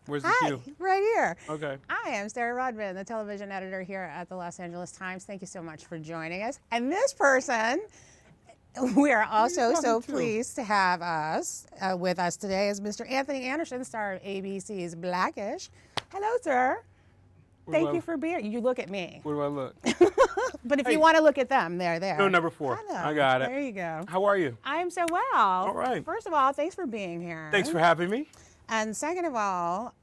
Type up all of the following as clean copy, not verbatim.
Where's the Hi, cue? right here. Okay. I am Sarah Rodman, the television editor here at the Los Angeles Times. Thank you so much for joining us. And this person, we are also so pleased to have with us today is Mr. Anthony Anderson, star of ABC's Blackish. Hello, sir. Thank you for being here. You look at me. Where do I look? But if you want to look at them, they're there. No, number 4. Hello. I got it. There you go. How are you? I am so well. All right. First of all, thanks for being here. Thanks for having me. And second of all,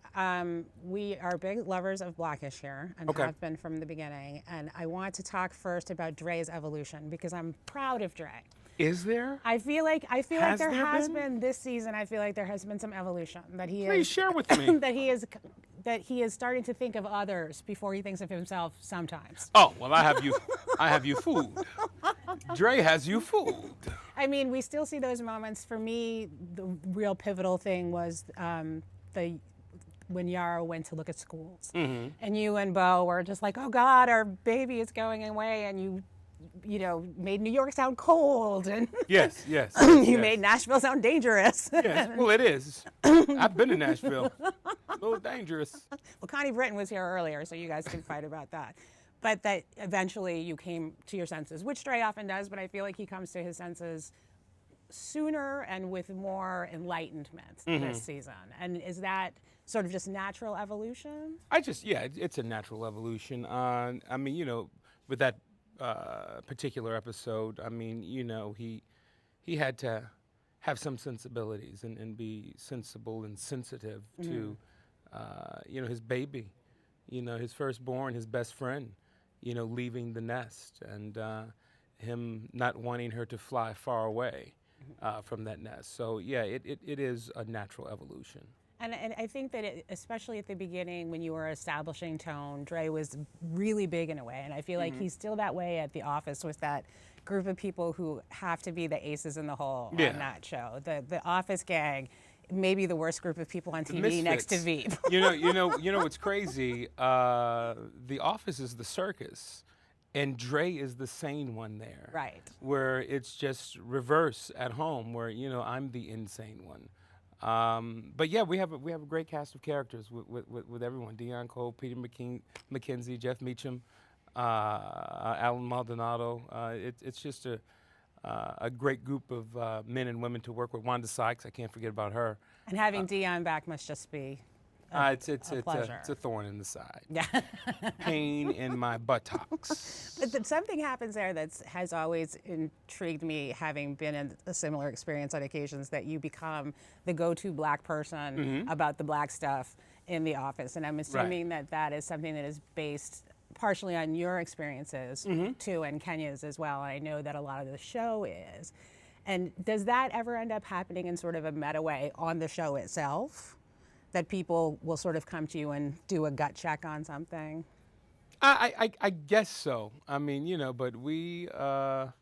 we are big lovers of Blackish here and have been from the beginning. And I want to talk first about Dre's evolution because I'm proud of Dre. Is there? I feel like there has been this season. I feel like there has been some evolution that he Please share with me. that he is starting to think of others before he thinks of himself sometimes. Oh, well, I have you fooled. Dre has you fooled. I mean, we still see those moments. For me, the real pivotal thing was when Yara went to look at schools. Mm-hmm. And you and Bo were just like, oh God, our baby is going away, and you know, made New York sound cold, and yes. you made Nashville sound dangerous. Yes, well, it is. I've been to Nashville. A little dangerous. Well, Connie Britton was here earlier, so you guys can fight about that. But that eventually you came to your senses, which Dre often does, but I feel like he comes to his senses sooner and with more enlightenment this season. And is that sort of just natural evolution? It's a natural evolution. I mean, you know, with that particular episode, I mean, you know, he had to have some sensibilities and be sensible and sensitive to, you know, his baby, you know, his firstborn, his best friend, you know, leaving the nest and him not wanting her to fly far away from that nest. So, yeah, it is a natural evolution. And I think that especially at the beginning when you were establishing tone, Dre was really big in a way. And I feel like he's still that way at The Office with that group of people who have to be the aces in the hole on that show. The Office gang, maybe the worst group of people on TV next to Veep. you know what's crazy? The Office is the circus. And Dre is the sane one there. Right. Where it's just reverse at home, where, you know, I'm the insane one. But yeah, we have a great cast of characters with everyone: Dion Cole, Peter McKenzie, Jeff Meacham, Alan Maldonado. It's just a great group of men and women to work with. Wanda Sykes, I can't forget about her. And having Dion back must just be it's a a thorn in the side. Yeah. Pain in my buttocks. But something happens there that has always intrigued me, having been in a similar experience on occasions, that you become the go-to black person about the black stuff in The Office. And I'm assuming that is something that is based partially on your experiences too, and Kenya's as well. I know that a lot of the show is. And does that ever end up happening in sort of a meta way on the show itself? That people will sort of come to you and do a gut check on something? I guess so. I mean, you know, but we are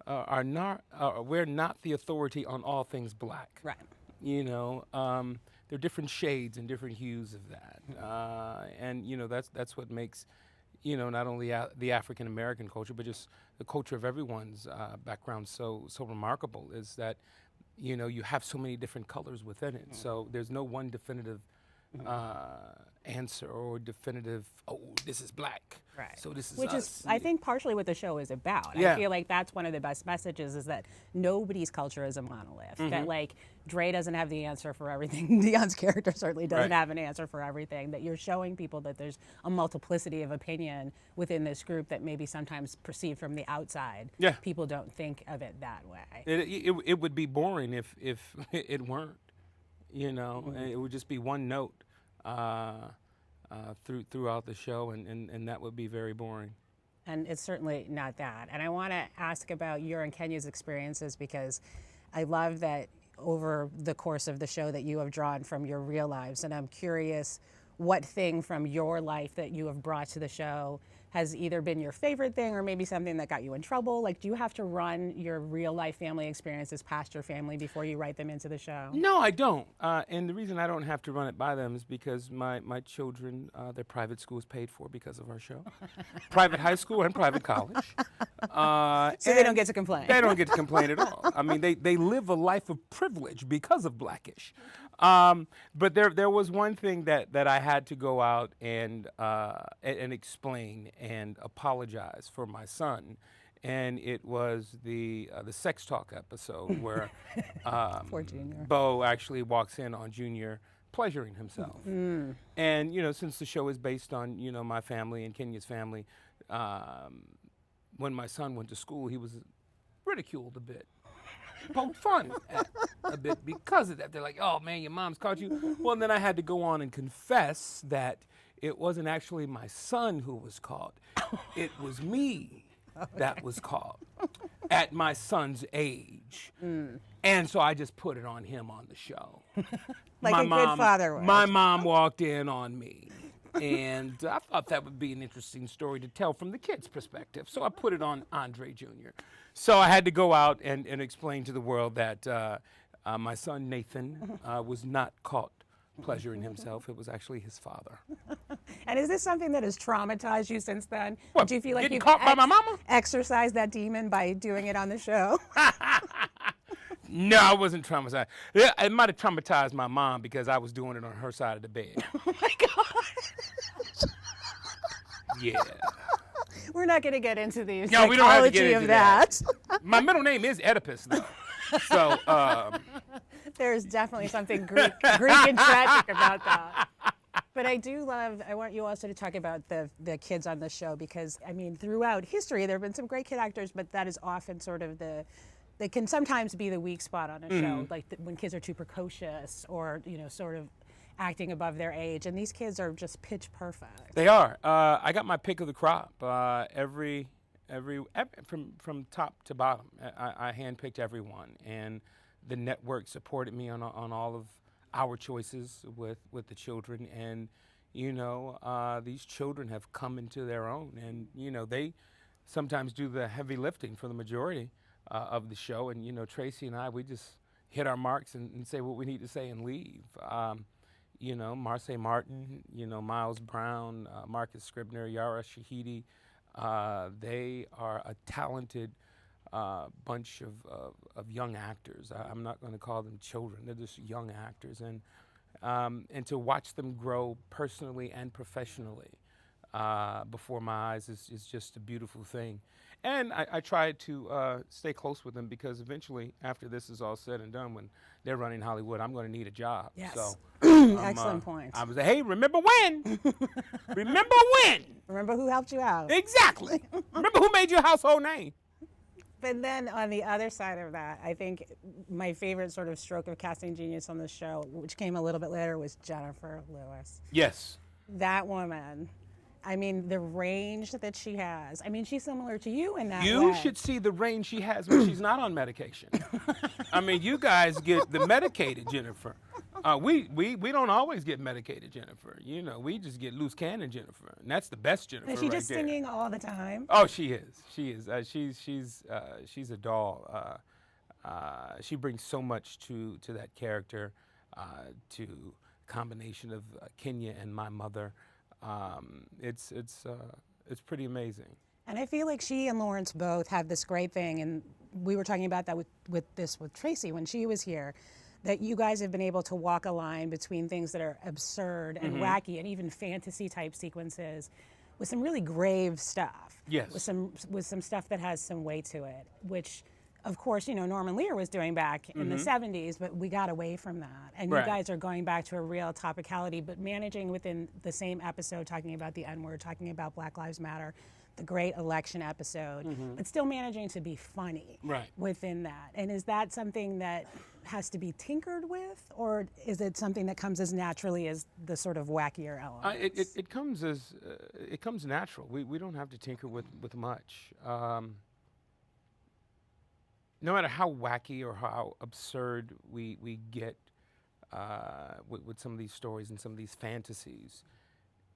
not. We're not the authority on all things black. Right. You know, there are different shades and different hues of that, and you know that's what makes, you know, not only the African American culture, but just the culture of everyone's background so remarkable. Is that, you know, you have so many different colors within it. So there's no one definitive answer or definitive, oh, this is black. Right. So this is Which us. is, I think, partially what the show is about. Yeah. I feel like that's one of the best messages, is that nobody's culture is a monolith. That, like, Dre doesn't have the answer for everything. Dion's character certainly doesn't have an answer for everything. That you're showing people that there's a multiplicity of opinion within this group that maybe sometimes perceived from the outside. Yeah. People don't think of it that way. It would be boring if it weren't. You know, it would just be one note throughout the show, and that would be very boring. And it's certainly not that. And I want to ask about your and Kenya's experiences, because I love that over the course of the show that you have drawn from your real lives. And I'm curious what thing from your life that you have brought to the show has either been your favorite thing or maybe something that got you in trouble. Like, do you have to run your real life family experiences past your family before you write them into the show? No, I don't. And the reason I don't have to run it by them is because my children, their private school is paid for because of our show. Private high school and private college. So they don't get to complain. They don't get to complain at all. I mean, they live a life of privilege because of Blackish. But there was one thing that I had to go out and explain and apologize for my son, and it was the sex talk episode where Poor Junior. Bo actually walks in on Junior pleasuring himself. And since the show is based on my family and Kenya's family, when my son went to school, he was ridiculed a bit, poked fun at a bit because of that. They're like, "Oh man, your mom's caught you." Well, then I had to go on and confess that it wasn't actually my son who was caught; it was me that was caught at my son's age. And so I just put it on him on the show. Like a good father would. My mom walked in on me. And I thought that would be an interesting story to tell from the kid's perspective. So I put it on Andre Jr. So I had to go out and explain to the world that my son Nathan was not caught pleasuring himself. It was actually his father. And is this something that has traumatized you since then? What, Do you feel like getting you've caught by my mama? exorcised that demon by doing it on the show? No, I wasn't traumatized. Yeah, it might have traumatized my mom because I was doing it on her side of the bed. Oh my God. Yeah. We're not going to get into the No, we don't have to get psychology into of that. My middle name is Oedipus, though. So, There's definitely something Greek and tragic about that. But I do love, I want you also to talk about the kids on the show because, I mean, throughout history, there have been some great kid actors, but that is often sort of they can sometimes be the weak spot on a show, like when kids are too precocious or, sort of acting above their age. And these kids are just pitch perfect. they are. I got my pick of the crop. From top to bottom, I handpicked everyone, and the network supported me on all of our choices with the children, and these children have come into their own, and they sometimes do the heavy lifting for the majority of the show, and Tracy and I, we just hit our marks and say what we need to say and leave. Marseille Martin, Miles Brown, Marcus Scribner, Yara Shahidi, they are a talented bunch of young actors. I'm not going to call them children; they're just young actors, and to watch them grow personally and professionally before my eyes is just a beautiful thing. And I try to stay close with them because eventually, after this is all said and done, when they're running Hollywood, I'm going to need a job. Yes. So, Excellent point. I was like, hey, remember when? Remember when? Remember who helped you out. Exactly. Remember who made you a household name? But then on the other side of that, I think my favorite sort of stroke of casting genius on the show, which came a little bit later, was Jennifer Lewis. Yes. That woman, I mean, the range that she has. I mean, she's similar to you in that way. You should see the range she has when she's not on medication. I mean, you guys get the medicated Jennifer. We don't always get medicated Jennifer. We just get loose cannon Jennifer, and that's the best Jennifer Is she right just there. singing all the time? Oh, she is. She is. She's a doll. She brings so much to that character, to combination of Kenya and my mother. It's pretty amazing. And I feel like she and Lawrence both have this great thing, and we were talking about that with Tracy when she was here, that you guys have been able to walk a line between things that are absurd and wacky and even fantasy type sequences with some really grave stuff. Yes. With some stuff that has some weight to it, which of course, Norman Lear was doing back in the 70s, but we got away from that. And Right. you guys are going back to a real topicality, but managing within the same episode, talking about the N-word, talking about Black Lives Matter, the great election episode, but still managing to be funny Right. within that. And is that something that has to be tinkered with, or is it something that comes as naturally as the sort of wackier elements? It comes natural. We don't have to tinker with much. No matter how wacky or how absurd we get with some of these stories and some of these fantasies,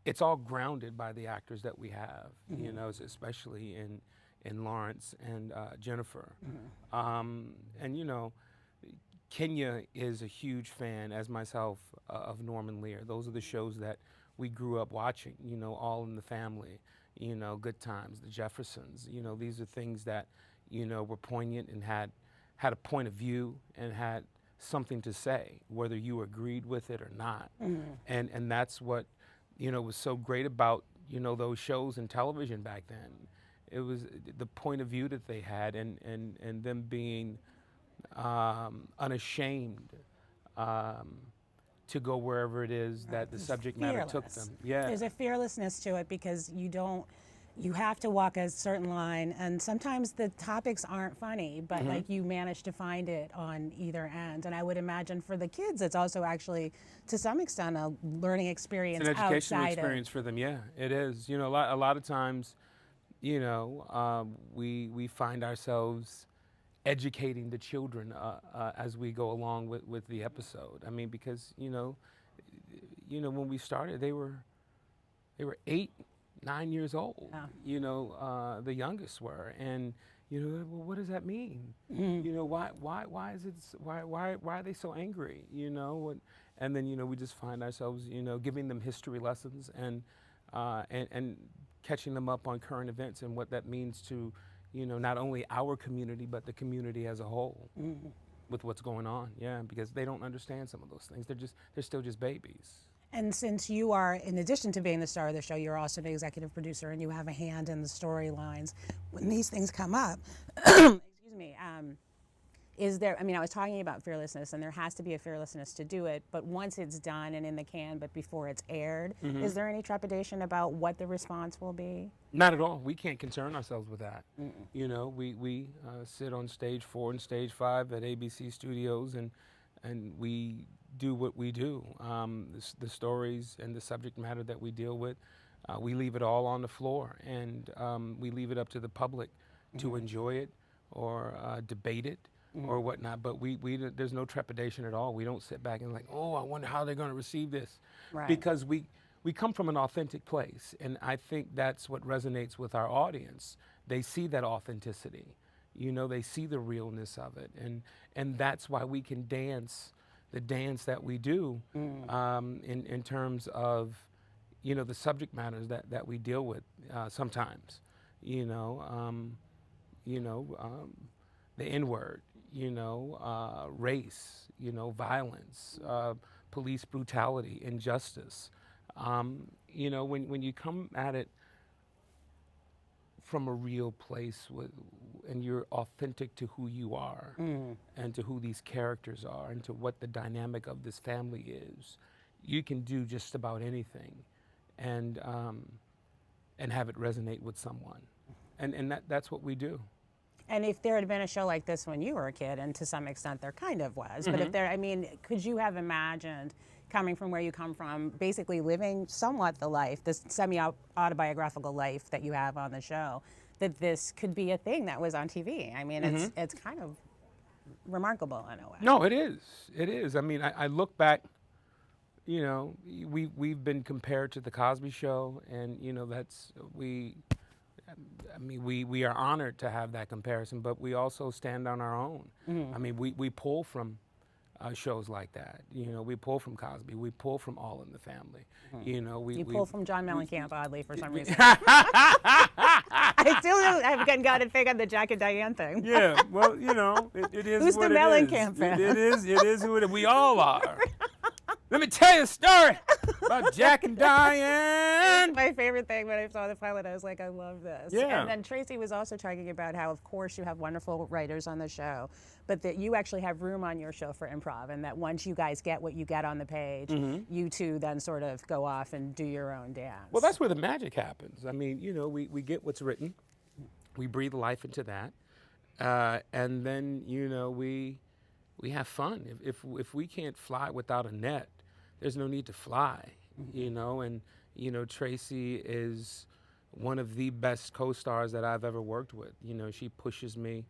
it's all grounded by the actors that we have, especially in Lawrence and Jennifer. And, Kenya is a huge fan, as myself, of Norman Lear. Those are the shows that we grew up watching, All in the Family, Good Times, The Jeffersons. These are things that, were poignant and had a point of view and had something to say, whether you agreed with it or not. And that's what, was so great about, those shows and television back then. It was the point of view that they had, and them being unashamed to go wherever it is that the subject matter took them. Yeah. There's a fearlessness to it because you have to walk a certain line, and sometimes the topics aren't funny, but like you manage to find it on either end. And I would imagine for the kids, it's also actually, to some extent, a learning experience. An educational outside experience for them. Yeah, it is. A lot of times, we find ourselves educating the children as we go along with the episode. I mean, because when we started, they were 8, 9 years old. The youngest were, and well, what does that mean? Why is it? Why are they so angry? And then we just find ourselves giving them history lessons and catching them up on current events and what that means to not only our community but the community as a whole with what's going on. Yeah, because they don't understand some of those things. They're still just babies. And since you are, in addition to being the star of the show, you're also the executive producer and you have a hand in the storylines. When these things come up, excuse me, I was talking about fearlessness, and there has to be a fearlessness to do it, but once it's done and in the can, but before it's aired, is there any trepidation about what the response will be? Not at all. We can't concern ourselves with that. We sit on stage 4 and stage 5 at ABC Studios, and we do what we do. The stories and the subject matter that we deal with, we leave it all on the floor, and we leave it up to the public to enjoy it or debate it or whatnot. But there's no trepidation at all. We don't sit back and like, oh, I wonder how they're going to receive this. Right. Because we come from an authentic place, and I think that's what resonates with our audience. They see that authenticity. They see the realness of it, and that's why we can dance the dance that we do in terms of, the subject matters that we deal with sometimes. The N-word, race, violence, police brutality, injustice. When you come at it from a real place and you're authentic to who you are and to who these characters are and to what the dynamic of this family is, you can do just about anything and have it resonate with someone. And that's what we do. And if there had been a show like this when you were a kid, and to some extent there kind of was, but if there, could you have imagined coming from where you come from, basically living somewhat the life, this semi-autobiographical life that you have on the show, that this could be a thing that was on TV? It's kind of remarkable in a way. No, it is. It is. I look back, we've been compared to the Cosby Show, and we are honored to have that comparison, but we also stand on our own. We pull from shows like that. We pull from Cosby. We pull from All in the Family. You pull from John Mellencamp, oddly, for some reason. I still haven't got to figure out the Jack and Diane thing. Yeah, well, it is. Who's what the it Mellencamp is. fan? It is who it is. We all are. Let me tell you a story about Jack and Diane. My favorite thing when I saw the pilot, I was like, I love this. Yeah. And then Tracy was also talking about how, of course, you have wonderful writers on the show, but that you actually have room on your show for improv, and that once you guys get what you get on the page, you two then sort of go off and do your own dance. Well, that's where the magic happens. We get what's written, we breathe life into that, and then, we have fun. If we can't fly without a net, there's no need to fly, and Tracy is one of the best co-stars that I've ever worked with. She pushes me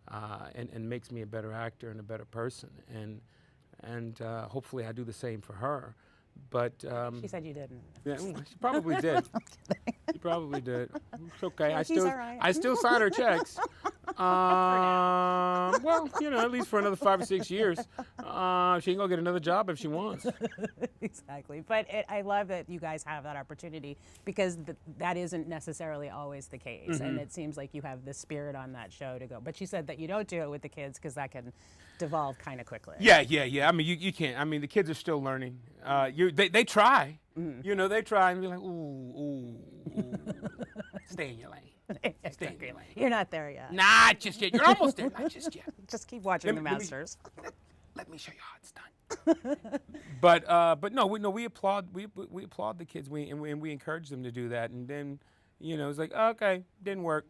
and makes me a better actor and a better person, and hopefully I do the same for her. But she said you didn't. Yeah, she probably did. She probably did. It's okay. Yeah, I still all right. I still sign her checks. Well, at least for another 5 or 6 years. She can go get another job if she wants. Exactly. But I love that you guys have that opportunity because that isn't necessarily always the case. And it seems like you have the spirit on that show to go. But she said that you don't do it with the kids because that can devolve kind of quickly. Yeah. I mean, you can't. I mean, the kids are still learning. They try. They try and be like, ooh. Stay in your lane. Stay in your lane. You're not there yet. Not just yet. You're almost there. Not just yet. Just keep watching the Masters. Let me show you how it's done. but no, we applaud the kids. We encourage them to do that. And then, it's like, okay, didn't work.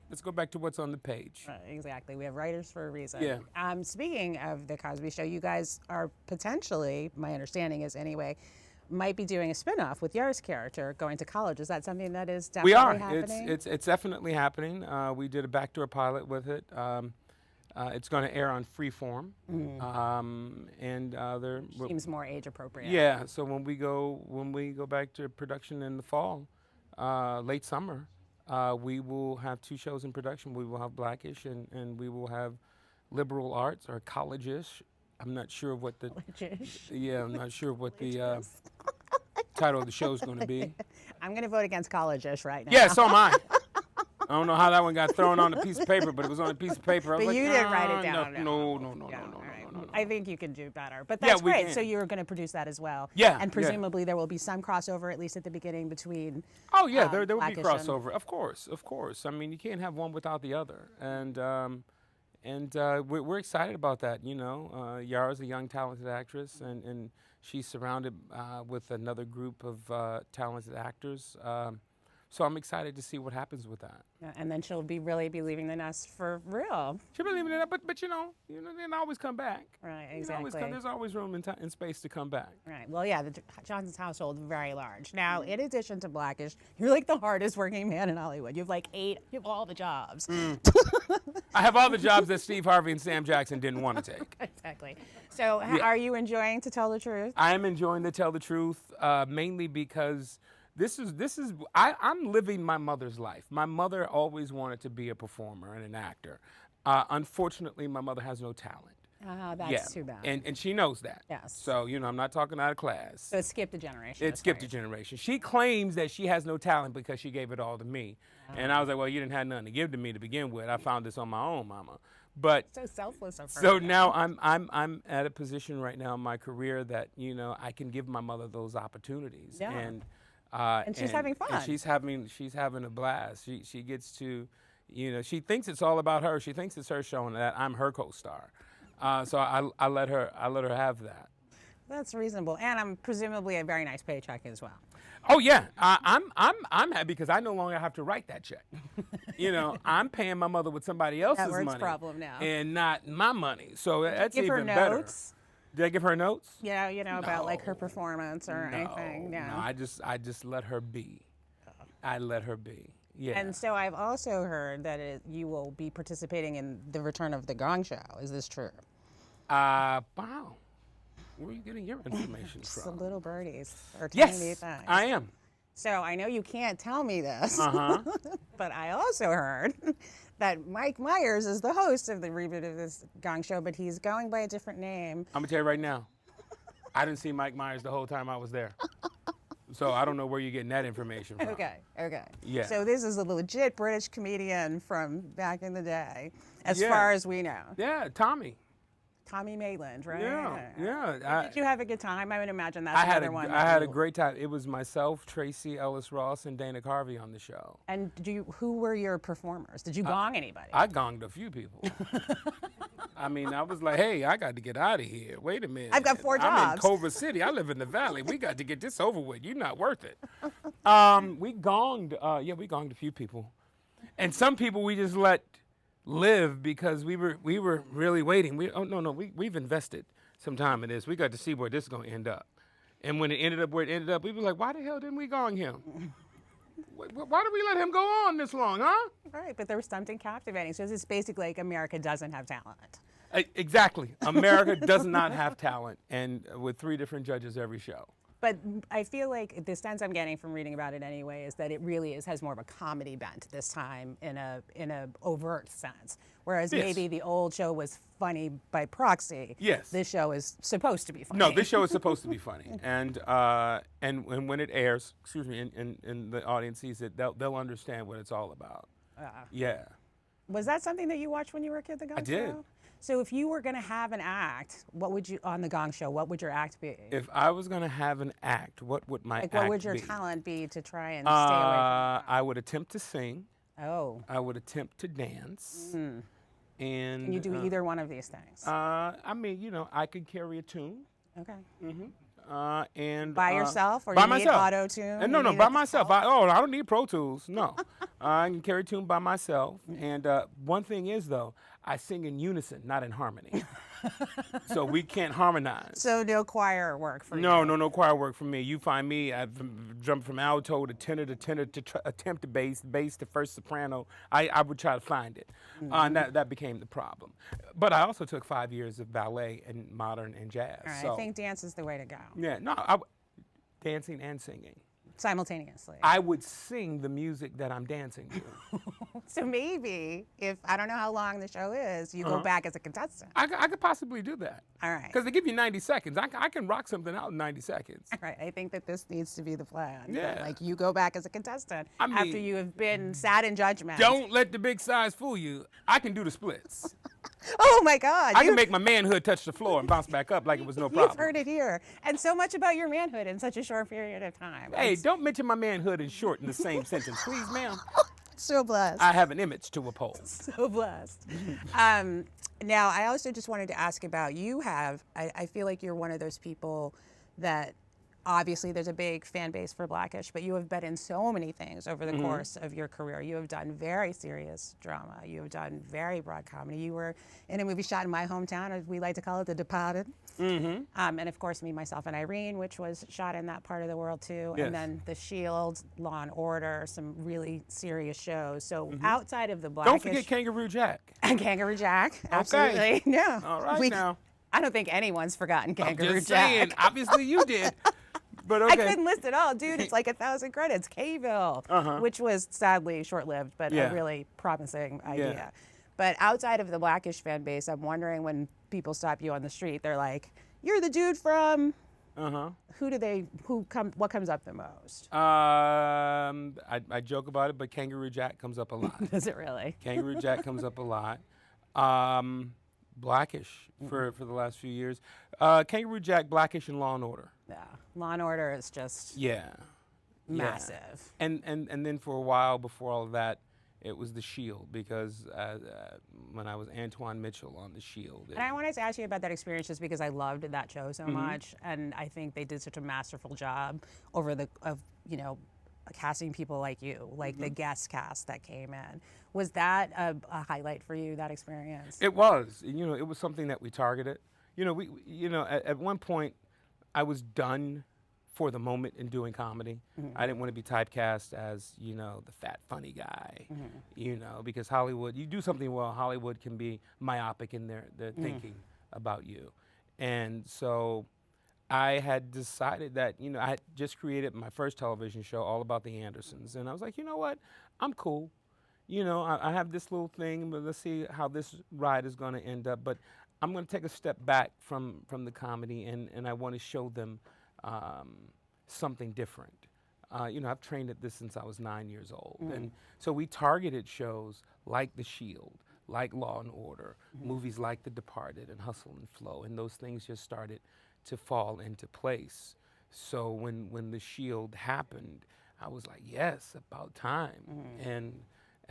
Let's go back to what's on the page. Exactly. We have writers for a reason. Yeah. Speaking of the Cosby Show, you guys are potentially, my understanding is anyway, might be doing a spinoff with Yar's character going to college. Is that something that is definitely happening? It's definitely happening. We did a backdoor pilot with it. It's going to air on Freeform, and seems more age appropriate. Yeah. So when we go back to production in the fall, late summer, we will have 2 shows in production. We will have Blackish and we will have Liberal Arts or College-ish. I'm not sure what the I'm not sure what the title of the show is going to be. I'm going to vote against College-ish right now. Yeah, so am I. I don't know how that one got thrown on a piece of paper, but it was on a piece of paper. But you didn't write it down. No. I think you can do better. But that's great. Can. So you're going to produce that as well. Yeah. And presumably there will be some crossover, at least at the beginning, between. Oh yeah, there will be Blackish crossover. Of course. I mean, you can't have one without the other, and we're excited about that. Yara's a young, talented actress, and she's surrounded with another group of talented actors. So I'm excited to see what happens with that. Yeah, and then she'll really be leaving the nest for real. She'll be leaving it up, but they'll always come back. Right, exactly. There's always room and space to come back. Right. Well, yeah, the Johnson's household is very large. Now, in addition to Blackish, you're like the hardest working man in Hollywood. You have you have all the jobs. I have all the jobs that Steve Harvey and Sam Jackson didn't want to take. Exactly. So, are you enjoying To Tell the Truth? I am enjoying To Tell the Truth, mainly because I'm living my mother's life. My mother always wanted to be a performer and an actor. Unfortunately, my mother has no talent. That's too bad. And she knows that. Yes. So, I'm not talking out of class. So it skipped a generation. It skipped a generation. She claims that she has no talent because she gave it all to me. And I was like, well, you didn't have nothing to give to me to begin with. I found this on my own, Mama. But so selfless of her. So now I'm at a position right now in my career that, I can give my mother those opportunities. Yeah. And she's having fun. And she's having a blast. She gets to, she thinks it's all about her. She thinks it's her show and that I'm her co-star. So I let her have that. That's reasonable, and presumably a very nice paycheck as well. Oh yeah, I'm happy because I no longer have to write that check. I'm paying my mother with somebody else's money. Problem now. And not my money. So that's give even her better. Notes? Did I give her notes? Yeah, about like her performance or anything. No, I just let her be. I let her be. Yeah. And so I've also heard that you will be participating in the return of the Gong Show. Is this true? Wow. Where are you getting your information Just from? the little birdies are telling me things. Yes, I am. So I know you can't tell me this, Uh-huh. but I also heard that Mike Myers is the host of the reboot of this Gong Show, but he's going by a different name. I'm going to tell you right now, I didn't see Mike Myers the whole time I was there. So I don't know where you're getting that information from. Okay. Yeah. So this is a legit British comedian from back in the day, as far as we know. Yeah, Tommy Maitland, right? Yeah. Did you have a good time? I would imagine that's another one. I had a great time. It was myself, Tracy Ellis Ross, and Dana Carvey on the show. And who were your performers? Did you gong anybody? I gonged a few people. I mean, I was like, hey, I got to get out of here. Wait a minute. I've got 4 jobs. I'm in Culver City. I live in the Valley. We got to get this over with. You're not worth it. We gonged a few people. And some people we just let live because we were really waiting. We've invested some time in this. We got to see where this is going to end up. And when it ended up where it ended up, we were like, why the hell didn't we gong him? Why did we let him go on this long, huh? Right, but there was something captivating. So it's basically like America doesn't have talent. Exactly. America does not have talent, and with 3 different judges every show. But I feel like the sense I'm getting from reading about it anyway is that it really has more of a comedy bent this time in a overt sense. Whereas Yes. maybe the old show was funny by proxy. Yes. This show is supposed to be funny. No, this show is supposed to be funny, and when it airs, excuse me, and the audience sees it, they'll understand what it's all about. Yeah. Was that something that you watched when you were a kid, The Gong Show? did. So if you were going to have an act, what would you, on The Gong Show, what would your act be? If I was gonna have an act, what would my act be? What would your talent be to try and stay away from I would attempt to sing. Oh. I would attempt to dance. And Can you do either one of these things? I mean, I could carry a tune. Okay. And By yourself, or by you myself. need auto-tune? No, You no, need by it to myself. help? I don't need Pro Tools. No, I can carry a tune by myself. And one thing is though, I sing in unison, not in harmony. So we can't harmonize. So no choir work for you? No choir work for me. You find me, I jump from alto to tenor to attempt to bass to first soprano. I would try to find it. And that became the problem. But I also took 5 years of ballet and modern and jazz. All right, So I think dance is the way to go. yeah, no, dancing and singing. Simultaneously. I would sing the music that I'm dancing to. So maybe, if, I don't know how long the show is, you go back as a contestant. I could possibly do that. All right. Because they give you 90 seconds. I can rock something out in 90 seconds. All right, I think that this needs to be the plan. Yeah. Like you go back as a contestant I mean, after you have been sat in judgment. Don't let the big size fool you. I can do the splits. Oh my God. I can make my manhood touch the floor and bounce back up like it was no problem. You've heard it here. And so much about your manhood in such a short period of time. Hey, don't mention my manhood in short in the same sentence, please, ma'am. So blessed. I have an image to uphold. So blessed. Now, I also just wanted to ask about, I feel like you're one of those people that, obviously there's a big fan base for Blackish, but you have been in so many things over the course of your career. You have done very serious drama. You have done very broad comedy. You were in a movie shot in my hometown, as we like to call it, The Departed. And of course, Me, Myself, and Irene, which was shot in that part of the world too. Yes. And then The Shield, Law and Order, some really serious shows. So outside of the Blackish... Don't forget Kangaroo Jack. Kangaroo Jack, absolutely. Yeah. All right now. I don't think anyone's forgotten Kangaroo I'm just Jack. saying, obviously you did. But okay. I couldn't list it all, dude. It's like 1,000 credits. K-Ville, which was sadly short-lived, but a really promising idea. Yeah. But outside of the Blackish fan base, I'm wondering, when people stop you on the street, they're like, "You're the dude from." What comes up the most? I joke about it, but Kangaroo Jack comes up a lot. Does it really? Kangaroo Jack comes up a lot. Blackish for the last few years. Kangaroo Jack, Blackish, and Law and Order. Yeah. Law and Order is just massive. And then for a while before all of that, it was The Shield, because when I was Antoine Mitchell on The Shield. And I wanted to ask you about that experience just because I loved that show so much, and I think they did such a masterful job casting people like you, like the guest cast that came in. Was that a highlight for you, that experience? It was. It was something that we targeted. At one point, I was done for the moment in doing comedy. I didn't want to be typecast as, the fat, funny guy, because Hollywood, you do something well, Hollywood can be myopic in their thinking about you. And so I had decided that, I had just created my first television show all about the Andersons. And I was like, you know what? I'm cool. I have this little thing, but let's see how this ride is going to end up. But I'm going to take a step back from the comedy, and I want to show them something different. I've trained at this since I was 9 years old. And so we targeted shows like The Shield, like Law and Order, movies like The Departed and Hustle and Flow, and those things just started to fall into place. So when The Shield happened, I was like, yes, about time.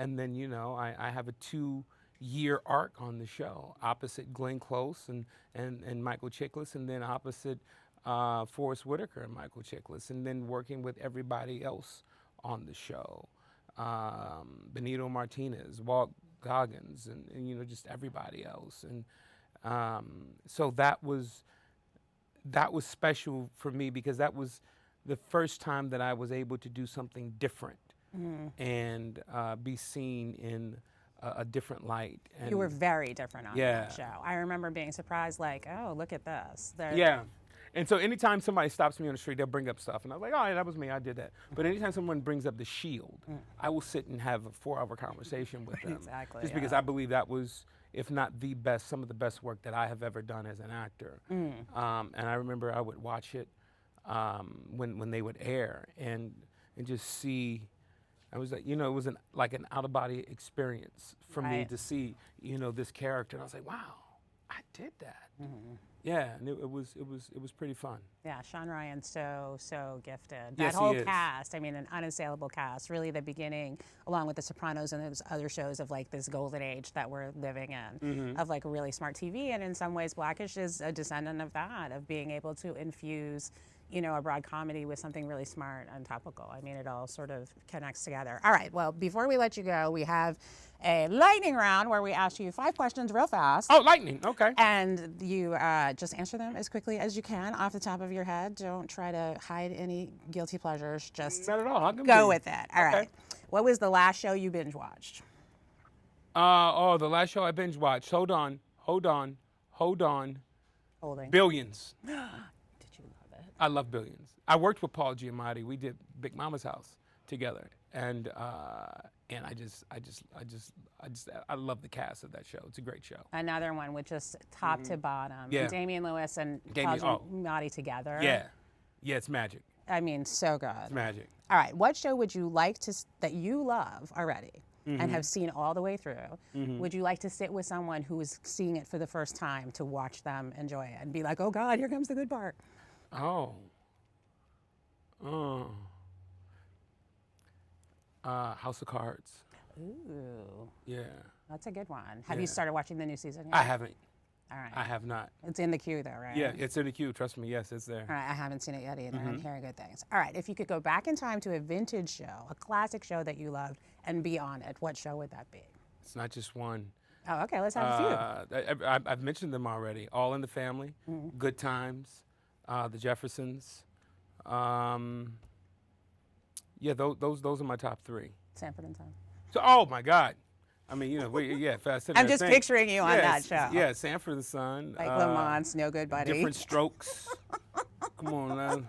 And then, I have a 2-year arc on the show, opposite Glenn Close and Michael Chiklis, and then opposite Forrest Whitaker and Michael Chiklis, and then working with everybody else on the show. Benito Martinez, Walt Goggins, and just everybody else. And so that was special for me, because that was the first time that I was able to do something different and be seen in a different light. And you were very different on that show. I remember being surprised, like, oh, look at this. Yeah. And so anytime somebody stops me on the street, they'll bring up stuff. And I was like, oh, yeah, that was me. I did that. But anytime someone brings up The Shield, I will sit and have a 4-hour conversation with them. Exactly, Just because I believe that was, if not the best, some of the best work that I have ever done as an actor. And I remember I would watch it when they would air and just see. I was like, it was like an out-of-body experience for me to see, this character. And I was like, wow, I did that. Yeah, and it was pretty fun. Yeah, Sean Ryan's so gifted. Yes, That whole he is. cast, I mean, an unassailable cast. Really, the beginning, along with The Sopranos and those other shows of like this golden age that we're living in, of like really smart TV. And in some ways, Blackish is a descendant of that, of being able to infuse, a broad comedy with something really smart and topical. I mean, it all sort of connects together. All right, well, before we let you go, we have a lightning round where we ask you 5 questions real fast. Oh, lightning, okay. And you just answer them as quickly as you can off the top of your head. Don't try to hide any guilty pleasures. Just Not at all. go with it. All Okay. right. What was the last show you binge watched? The last show I binge watched. Hold on. Holding. Billions. Did you love it? I love Billions. I worked with Paul Giamatti. We did Big Mama's House together, and I love the cast of that show. It's a great show. Another one with just top to bottom. Yeah. Damian Lewis and Paul Giamatti together. Yeah, it's magic. I mean, so good. It's magic. All right. What show would you like that you love already and have seen all the way through? Would you like to sit with someone who is seeing it for the first time to watch them enjoy it and be like, oh God, here comes the good part? House of Cards. Ooh, Yeah. that's a good one. Have Yeah. you started watching the new season yet? I haven't. All right. I have not. It's in the queue though, right? Yeah, it's in the queue. Trust me. Yes, it's there. All right, I haven't seen it yet either. I'm hearing good things. All right, if you could go back in time to a vintage show, a classic show that you loved, and be on it, what show would that be? It's not just one. Oh, okay, let's have a few. I've mentioned them already. All in the Family, Good Times, The Jeffersons. Yeah, those are my top 3. Sanford and Son. So, oh my God, I mean, Fast. I'm just picturing you on that show. Yeah, Sanford and Son. Like Lamont's No Good Buddy. Different Strokes. Come on now.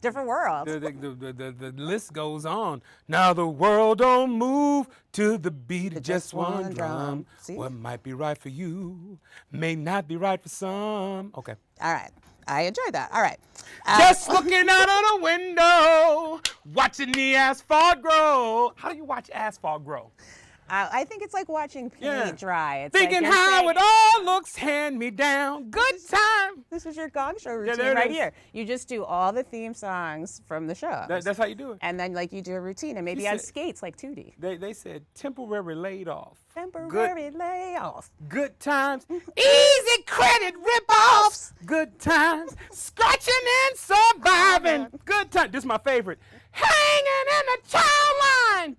Different world. The list goes on. Now the world don't move to the beat of just one drum. See? What might be right for you may not be right for some. Okay. All right. I enjoyed that. All right. Just looking out of the window, watching the asphalt grow. How do you watch asphalt grow? I think it's like watching paint dry. It's Thinking like how it all looks, hand me down. Good time. This is your Gong Show routine there it right is. here. You just do all the theme songs from the show. That's how you do it. And then like you do a routine and maybe He on said- skates like Tootie. They said temporary laid off. Temporary layoff. Good times. Easy credit rip-offs. Good times. Scratching and surviving. Good times. This is my favorite. Hanging in the child line.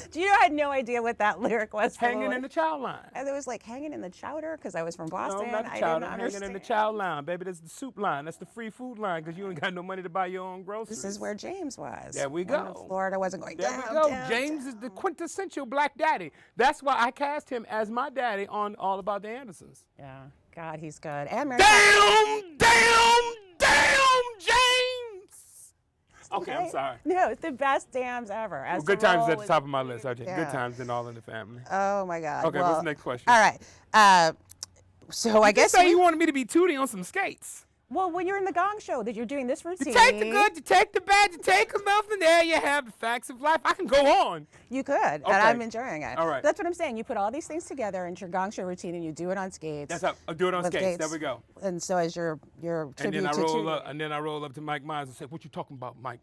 Do you know I had no idea what that lyric was? Hanging in the child line. And it was like hanging in the chowder because I was from Boston. No, not the I child. didn't Hanging understand. in the child line, baby. That's the soup line. That's the free food line because you ain't got no money to buy your own groceries. This is where James was. There we when go. Florida wasn't going There down. we go. down, James is the quintessential black daddy. That's why I cast him as my daddy on All About the Andersons. Yeah. God, he's good. And Mary. Damn, James. Okay, I'm sorry. No, it's the best dams ever. As Good the times role at the is- top of my list, RJ. Yeah. Good times and All in the Family. Oh my God. Okay, well, what's the next question? All right. So I You guess say you wanted me to be Tootie on some skates. well, when you're in the Gong Show, that you're doing this routine. You take the good, you take the bad, you take the nothing. There you have the facts of life. I can go on. You could, and Okay. I'm enjoying it. All right. That's what I'm saying. You put all these things together into your Gong Show routine, and you do it on skates. That's how I do it on with skates. There we go. And so as your And tribute then I to roll Tootie. up, and then I roll up to Mike Myers and say, "What you talking about, Mike?"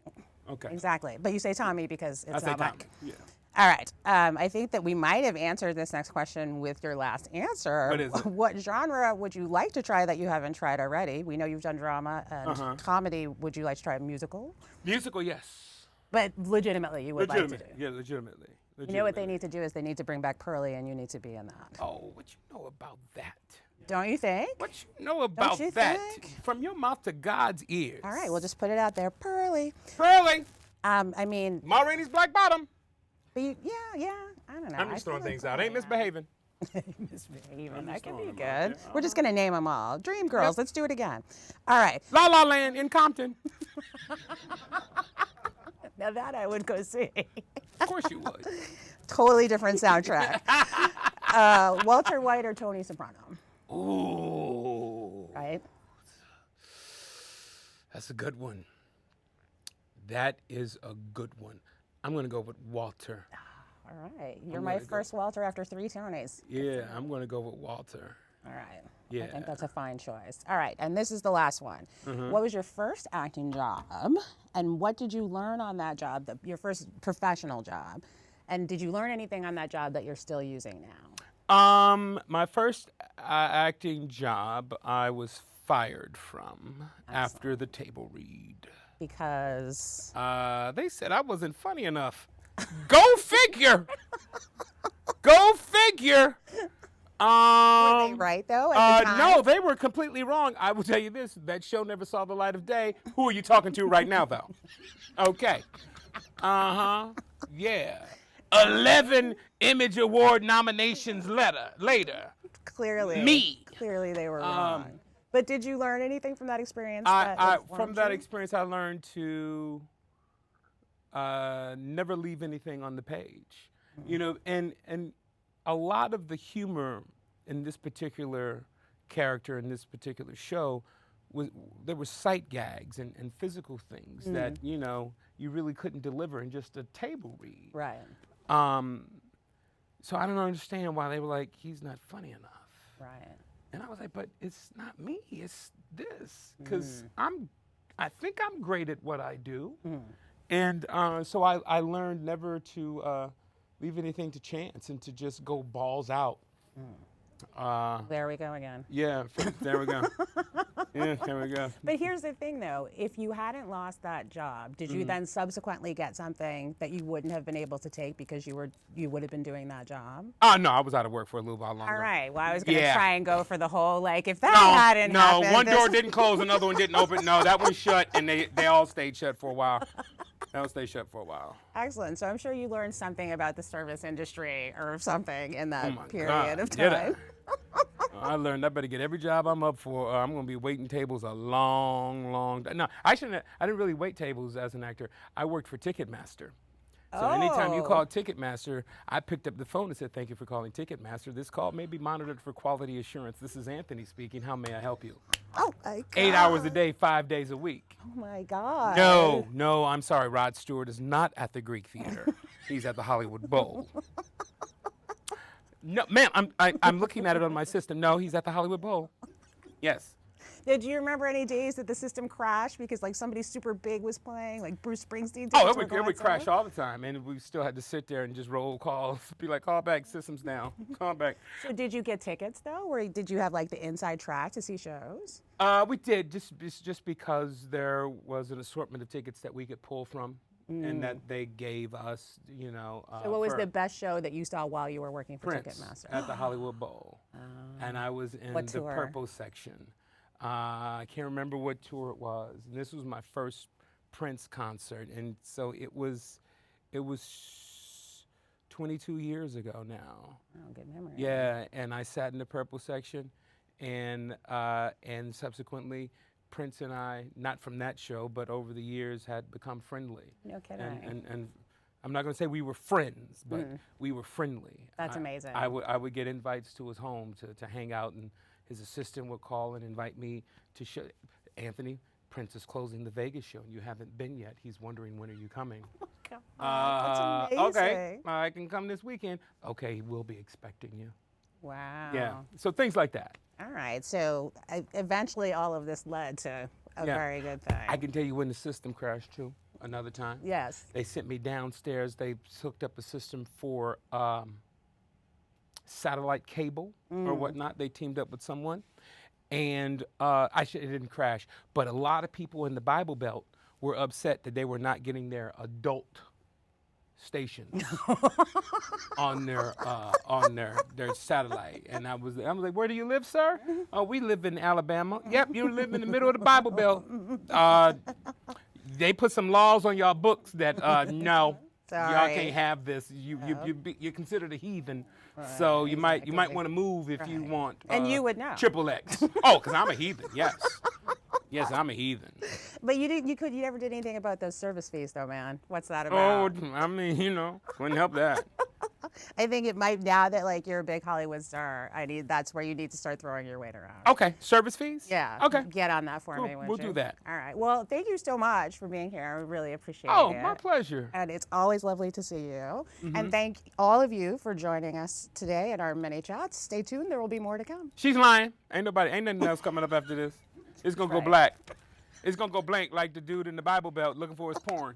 Okay. Exactly. But you say Tommy because I it's say not Tommy. Mike. Yeah. All right. I think that we might have answered this next question with your last answer. What is it? What genre would you like to try that you haven't tried already? We know you've done drama and comedy. Would you like to try a musical? Musical, yes. But legitimately, you would like to do. Legitimate. Yeah, legitimately. You know what they need to do is they need to bring back Pearly, and you need to be in that. Oh, what you know about that? Don't you think? What you know about you that? think? From your mouth to God's ears. All right, we'll just put it out there, Pearly. Pearly. I mean, Ma Rainey's Black Bottom. but yeah, I don't know. I'm I just feel throwing like things out. I ain't Pearly, misbehaving. Miss Raven, I'm that just can throwing be them out good. there. We're just going to name them all. Dream Girls, let's do it again. All right. La La Land in Compton. Now that I would go see. Of course you would. Totally different soundtrack. Walter White or Tony Soprano, Ooh. right? That's a good one. That is a good one. I'm going to go with Walter. All right. You're I'm my gonna go- first Walter after 3 Tonys. Yeah, I'm going to go with Walter. All right. Yeah. I think that's a fine choice. All right. And this is the last one. Mm-hmm. What was your first acting job? And what did you learn on that job, your first professional job? And did you learn anything on that job that you're still using now? My first acting job, I was fired from after the table read. Because They said I wasn't funny enough. Go figure. Go figure. were they right though at the time? No, they were completely wrong. I will tell you this: that show never saw the light of day. Who are you talking to right now, though? Okay. Yeah. 11 Image Award nominations later. Clearly. Me. Clearly they were wrong. But did you learn anything from that experience? From that experience, I learned to never leave anything on the page. You know, and a lot of the humor in this particular character in this particular show there were sight gags and physical things that you really couldn't deliver in just a table read. Right. So I don't understand why they were like, he's not funny enough. Right. And I was like, but it's not me, it's this. Because I think I'm great at what I do. And so I learned never to leave anything to chance and to just go balls out. There we go again. Yeah, there we go. Yeah, there we go. But here's the thing, though. If you hadn't lost that job, did you then subsequently get something that you wouldn't have been able to take because you would have been doing that job? Oh, no, I was out of work for a little while longer. All right. Well, I was going to try and go for the whole, like, if that hadn't No, happened. one door didn't close, another one didn't open. No, that one shut, and they all stayed shut for a while. They all stayed shut for a while. Excellent. So I'm sure you learned something about the service industry or something in that my period God, of did time. I learned I better get every job I'm up for. Or I'm going to be waiting tables a long time. No, I didn't really wait tables as an actor. I worked for Ticketmaster. So anytime you called Ticketmaster, I picked up the phone and said, "Thank you for calling Ticketmaster. This call may be monitored for quality assurance. This is Anthony speaking. How may I help you?" Oh, my God. 8 hours a day, 5 days a week. Oh, my God. No, I'm sorry. Rod Stewart is not at the Greek Theater. He's at the Hollywood Bowl. No, ma'am, I'm looking at it on my system. No, he's at the Hollywood Bowl. Yes. Did you remember any days that the system crashed because like somebody super big was playing, like Bruce Springsteen? Oh, it would crash all the time, and we still had to sit there and just roll calls, be like, "Call back, system's down, call back." So did you get tickets though, or did you have like the inside track to see shows? We did just because there was an assortment of tickets that we could pull from, and that they gave us, So what was the best show that you saw while you were working for Prince Ticketmaster? at the Hollywood Bowl, and I was in What the tour? purple section. I can't remember what tour it was. And this was my first Prince concert, and so it was 22 years ago now. Oh, good memory. Yeah, and I sat in the purple section, and subsequently, Prince and I, not from that show, but over the years, had become friendly. No kidding. And I'm not going to say we were friends, but we were friendly. That's amazing. I would get invites to his home to hang out, and his assistant would call and invite me to show. Anthony, Prince is closing the Vegas show, and you haven't been yet. He's wondering, when are you coming? God, that's amazing. Okay, I can come this weekend. Okay, he will be expecting you. Wow. Yeah, so things like that. All right. So eventually all of this led to a very good thing. I can tell you when the system crashed too, another time. Yes. They sent me downstairs. They hooked up a system for satellite cable or whatnot. They teamed up with someone. And it didn't crash. But a lot of people in the Bible Belt were upset that they were not getting their adult stations on their satellite. And I was like, "Where do you live, sir?" "Oh, we live in Alabama." "Yep, you live in the middle of the Bible Belt. They put some laws on y'all books that no. Y'all can't have this. You're considered a heathen, so you might want to move if you want. And you would know. Triple X. Oh, because I'm a heathen. Yes. Yes, I'm a heathen. But you never did anything about those service fees, though, man. What's that Oh, about? I mean, couldn't help that. I think it might, now that like you're a big Hollywood star, that's where you need to start throwing your weight around. Okay, service fees? Yeah. Okay. Get on that for Cool. me. We'll do that. All right. Well, thank you so much for being here. I really appreciate it. Oh, my pleasure. And it's always lovely to see you. And thank all of you for joining us today in our mini chats. Stay tuned. There will be more to come. She's lying. Ain't nothing else coming up after this. It's gonna go black. It's gonna go blank like the dude in the Bible Belt looking for his porn.